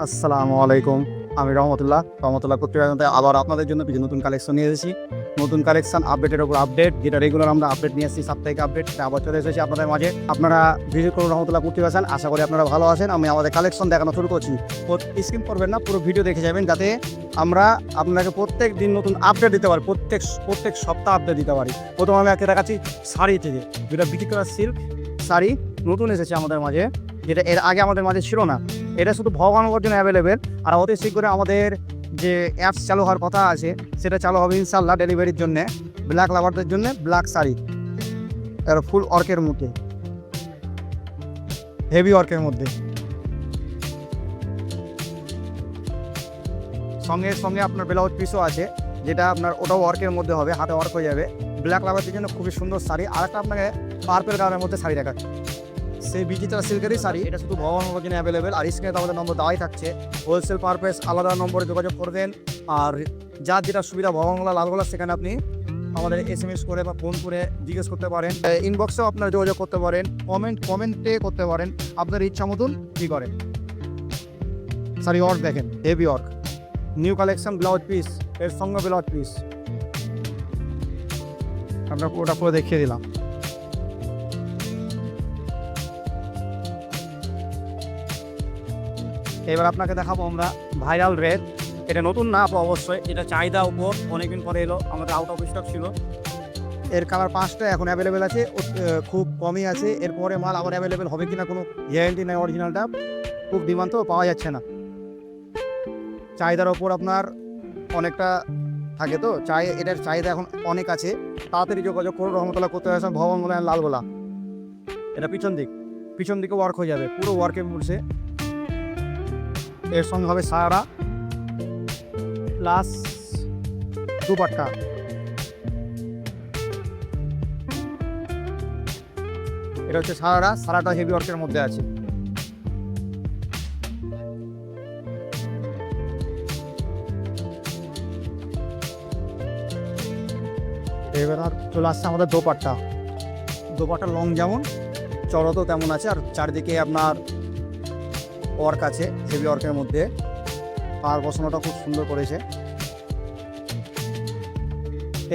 আসসালামু আলাইকুম। আমি রহমতুল্লাহ পত্রিকাতে আবার আপনাদের জন্য কিছু নতুন কালেকশন নিয়ে এসেছি। নতুন কালেকশন আপডেটের উপর আপডেট, যেটা রেগুলার আমরা আপডেট নিয়ে আসছি, সাপ্তাহিক আপডেট আবার চলে এসেছি আপনাদের মাঝে। আপনারা ভিজিট করুন রহমতুল্লাহ পত্রিকাশন। আশা করি আপনারা ভালো আছেন। আমি আমাদের কালেকশন দেখানো শুরু করছি। স্কিপ করবেন না, পুরো ভিডিও দেখে যাবেন, যাতে আমরা আপনাকে প্রত্যেক দিন নতুন আপডেট দিতে পারি, প্রত্যেক সপ্তাহ আপডেট দিতে পারি। প্রথমে আমি একটা দেখাচ্ছি শাড়ি থেকে, যেটা বিক্রি করা সিল্ক শাড়ি নতুন এসেছে আমাদের মাঝে, যেটা এর আগে আমাদের মাঝে ছিল না। এটা শুধু ভগবানগর জন্য অ্যাভেলেবেল। আর অতি শীঘ্রই আমাদের যে অ্যাপস চালু হওয়ার কথা আছে, সেটা চালু হবে ইনশাল্লাহ ডেলিভারির জন্য। ব্ল্যাক লাভারদের জন্য ব্ল্যাক শাড়ি, এর ফুল ওয়ার্কের মধ্যে, হেভি ওয়ার্কের মধ্যে। সঙ্গে সঙ্গে আপনার ব্লাউজ পিসও আছে, যেটা আপনার ওটাও ওয়ার্কের মধ্যে হবে, হাতে ওয়ার্ক হয়ে যাবে। ব্ল্যাক লাভারদের জন্য খুবই সুন্দর শাড়ি। আর একটা আপনাকে পার্পেল কালারের মধ্যে শাড়ি দেখাচ্ছে, সেই বিচিত্রা সিল্কেরই শাড়ি। এটা শুধু ভগবানগর জন্য অ্যাভেলেবেল। আর স্ক্রিনে আমাদের নম্বর দেওয়াই থাকছে। হোলসেল পারপাস আলাদা নম্বরে যোগাযোগ করবেন। আর যার যেটা সুবিধা, ভগবানগোলা লালগোলা, সেখানে আপনি আমাদের SMS করে বা ফোন করে জিজ্ঞেস করতে পারেন। ইনবক্সেও আপনারা যোগাযোগ করতে পারেন, কমেন্টে করতে পারেন, আপনার ইচ্ছা মতন কী করেন। শাড়ি ওয়ার্ক দেখেন, heavy work, new collection blouse piece, এর সঙ্গে ব্লাউজ পিস আমরা পুরোটা করে দেখিয়ে দিলাম। এবার আপনাকে দেখাবো আমরা ভাইরাল রেড। এটা নতুন না অবশ্যই, এটা চাহিদা উপর, অনেকদিন পরে এলো, আমাদের আউট অফ স্টক ছিল। এর কালার 5টা এখন অ্যাভেলেবেল আছে, খুব কমই আছে। এরপরে মাল আবার অ্যাভেলেবেল হবে কিনা কোনো গ্যারেন্টি নেই। অরিজিনালটা খুব ডিমান্ড তো, পাওয়া যাচ্ছে না। চাহিদার ওপর আপনার অনেকটা থাকে তো, এটার চাহিদা এখন অনেক আছে। তাড়াতাড়ি যোগাযোগ করুন। রহমতুল্লাহ করতে আসেন ভগবানগোলা লালগোলা। এটা পিছন দিকে ওয়ার্ক হয়ে যাবে, পুরো ওয়ার্কে উঠছে। এর সঙ্গে হবে সারা প্লাস দুপাট্টা। এটা হচ্ছে সারাটা হেভি ওয়ার্কের মধ্যে আছে। এবার চলে আসছে আমাদের দোপাট্টা লং যেমন, চড়াতেও তেমন আছে। আর চারদিকে আপনার ওয়ার্ক আছে হেভি ওয়ার্কের মধ্যে। আর বসানোটা খুব সুন্দর করেছে।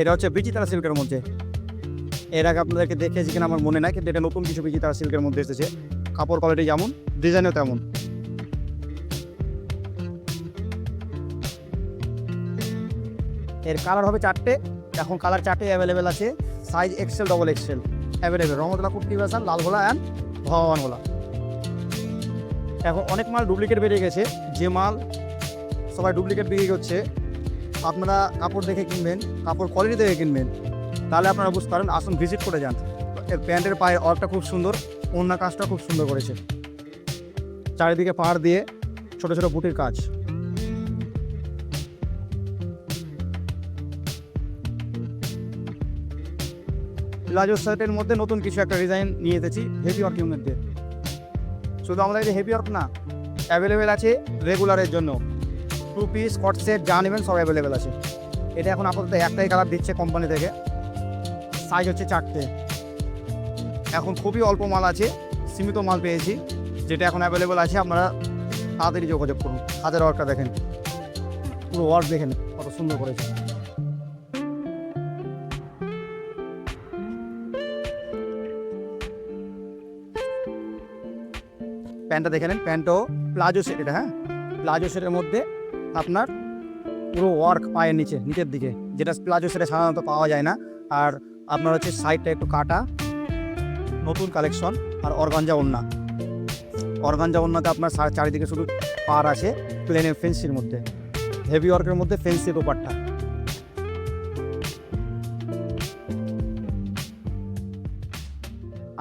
এটা হচ্ছে বিচিত্রা সিল্কের মধ্যে। এর আগে আপনাদেরকে দেখেছি কিনা আমার মনে নাই, কিন্তু এটা নতুন কিছু বিচিত্রা সিল্কের মধ্যে এসেছে। কাপড় কোয়ালিটি যেমন, ডিজাইনও তেমন। এর কালার হবে 4টে। এখন কালার 4টে অ্যাভেলেবেল আছে। Size XL, double XL available. Rahmatullah kurti version, Lalgola and Bhagwangola. এখন অনেক মাল ডুপ্লিকেট বেরিয়ে গেছে। যে মাল সবাই ডুপ্লিকেট বিক্রি করছে, আপনারা কাপড় দেখে কিনবেন, কাপড় কোয়ালিটি দেখে কিনবেন, তাহলে আপনারা বুঝতে পারেন। আসুন ভিজিট করে যান। এর প্যান্টের পায়ের ওয়ার্কটা খুব সুন্দর, ওড়না কাজটা খুব সুন্দর করেছে। চারিদিকে পাড় দিয়ে ছোট ছোট বুটির কাজ। প্লাজো শার্টের মধ্যে নতুন কিছু একটা ডিজাইন নিয়ে এসেছি, হেভি ওয়ার্কের মধ্যে। শুধু আমাদের এই হেভি ওয়ার্ক না, অ্যাভেলেবেল আছে রেগুলারের জন্য। 2 পিস কট সেট যা নেবেন সব অ্যাভেলেবেল আছে। এটা এখন আপাতত একটাই কালার দিচ্ছে কোম্পানি থেকে। সাইজ হচ্ছে 4টে। এখন খুবই অল্প মাল আছে, সীমিত মাল পেয়েছি, যেটা এখন অ্যাভেলেবেল আছে। আপনারা তাড়াতাড়ি যোগাযোগ করুন। হাতের ওয়ার্কটা দেখেন, পুরো ওয়ার্ক দেখেন কত সুন্দর করেছে। প্যান্টটা দেখে নেন, প্যান্টও প্লাজো সেট। এটা প্লাজো সেটের মধ্যে আপনার পুরো ওয়ার্ক পায়ের নিচের দিকে, যেটা প্লাজো সেটে সাধারণত পাওয়া যায় না। আর আপনার হচ্ছে সাইডটা একটু কাটা, নতুন কালেকশন। আর অর্গানজা ওড়নাতে আপনার চারিদিকে শুধু পার আছে, প্লেনের ফেন্সির মধ্যে, হেভি ওয়ার্কের মধ্যে ফেন্সি দোপাট্টা।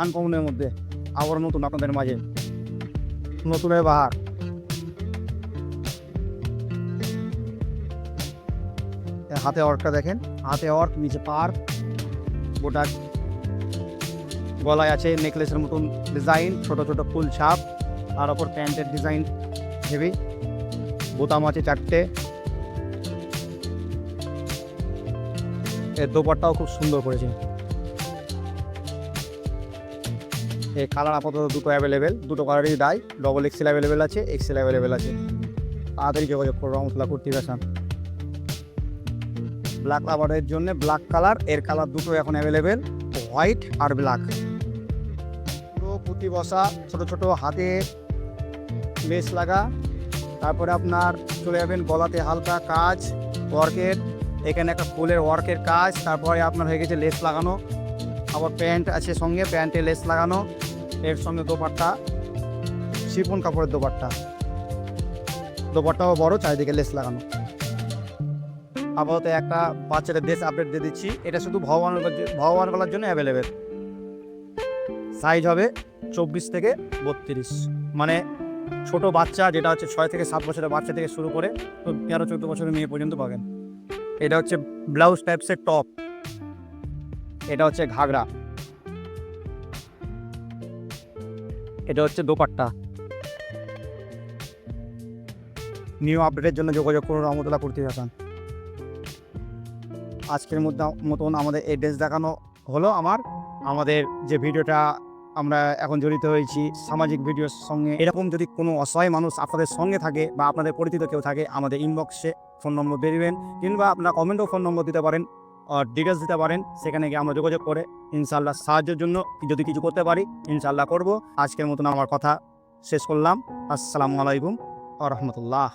আনকমনের মধ্যে আবার নতুন আপনাদের মাঝে, নতুনের বাহার। হাতে ওয়ার্কটা দেখেন, হাতে ওয়ার্ক, নিচে পার, গোটা গলায় আছে নেকলেসের মতন ডিজাইন, ছোট ছোট ফুল ছাপ। তার ওপর প্যান্টের ডিজাইন হেভি, বোতাম আছে 4টে। এর দোপাট্টাও খুব সুন্দর করেছে। এই কালার আপাতত দুটো অ্যাভেলেবেল, দুটো কালারই দায়। ডবল এক্সেল অ্যাভেলেবেল আছে, এক্সেল অ্যাভেলেবেল আছে। তাড়াতাড়ি যোগাযোগ করো রহমতুল্লাহ কুর্তি ফ্যাশন। ব্ল্যাক লাভারের জন্য ব্ল্যাক কালার, এর কালার দুটো এখন অ্যাভেলেবেল, হোয়াইট আর ব্ল্যাক। তো পুঁতি বসা ছোটো ছোটো হাতে লেস লাগা, তারপরে আপনার চলে যাবেন গলাতে হালকা কাজ ওয়ার্কের, এখানে একটা ফুলের ওয়ার্কের কাজ, তারপরে আপনার হয়ে গেছে লেস লাগানো, আবার প্যান্ট আছে সঙ্গে, প্যান্টে লেস লাগানো, এর সঙ্গে দোপাট্টা শিফন কাপড়ের দোপাট্টাও বড়, চারিদিকে লেস লাগানো। আপাতত একটা বাচ্চাদের ড্রেস আপডেট দিয়ে দিচ্ছি, এটা শুধু ভগবান গলার জন্য অ্যাভেলেবেল। সাইজ হবে 24 থেকে 32, মানে ছোট বাচ্চা যেটা হচ্ছে 6 থেকে 7 বছরের বাচ্চা থেকে শুরু করে 13-14 বছরের মেয়ে পর্যন্ত পাবেন। এটা হচ্ছে ব্লাউজ টাইপসের টপ, এটা হচ্ছে ঘাগরা, এটা হচ্ছে দোপাট্টা। নিউ আপডেটের জন্য যোগাযোগ করুন রহমতুল্লাহ কুর্তি ফ্যাশন। আজকের মতন আমাদের এই ড্রেস দেখানো হলো। আমাদের যে ভিডিওটা আমরা এখন জড়িত হয়েছি সামাজিক ভিডিওর সঙ্গে, এরকম যদি কোনো অসহায় মানুষ আপনাদের সঙ্গে থাকে বা আপনাদের পরিচিত কেউ থাকে, আমাদের ইনবক্সে ফোন নম্বর দিয়ে দেবেন, কিংবা আপনার কমেন্টেও ফোন নম্বর দিতে পারেন, ডিটেলস দিতে পারেন, সেখানে গিয়ে আমরা যোগাযোগ করে ইনশাআল্লাহ সাহায্যের জন্য যদি কিছু করতে পারি ইনশাআল্লাহ করব। আজকের মতন আমার কথা শেষ করলাম। আসসালামু আলাইকুম ওয়া রাহমাতুল্লাহ।